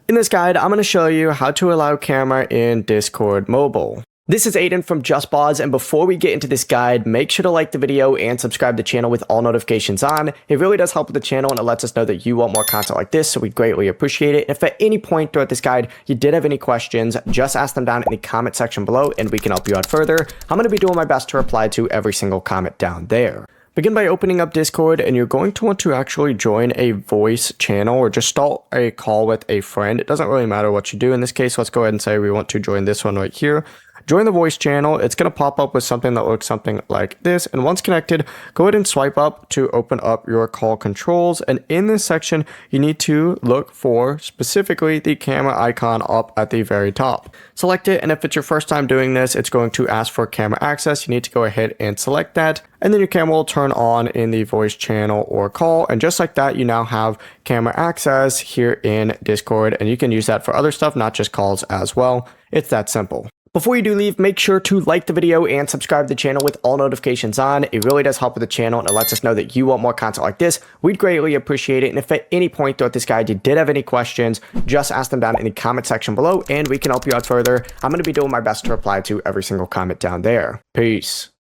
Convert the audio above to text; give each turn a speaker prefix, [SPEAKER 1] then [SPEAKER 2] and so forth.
[SPEAKER 1] In this guide, I'm going to show you how to allow camera in Discord Mobile. This is Aiden from JustBoz, and before we get into this guide, make sure to like the video and subscribe to the channel with all notifications on. It really does help with the channel and it lets us know that you want more content like this, so we greatly appreciate it. If at any point throughout this guide you did have any questions, just ask them down in the comment section below and we can help you out further. I'm going to be doing my best to reply to every single comment down there. Begin by opening up Discord, and you're going to want to actually join a voice channel or just start a call with a friend. It doesn't really matter what you do. In this case, let's go ahead and say we want to join this one right here. Join the voice channel. It's going to pop up with something that looks something like this. And once connected, go ahead and swipe up to open up your call controls. And in this section, you need to look for specifically the camera icon up at the very top. Select it. And if it's your first time doing this, it's going to ask for camera access. You need to go ahead and select that. And then your camera will turn on in the voice channel or call. And just like that, you now have camera access here in Discord. And you can use that for other stuff, not just calls as well. It's that simple. Before you do leave, make sure to like the video and subscribe to the channel with all notifications on. It really does help with the channel and it lets us know that you want more content like this. We'd greatly appreciate it. And if at any point throughout this guide you did have any questions, just ask them down in the comment section below and we can help you out further. I'm going to be doing my best to reply to every single comment down there. Peace.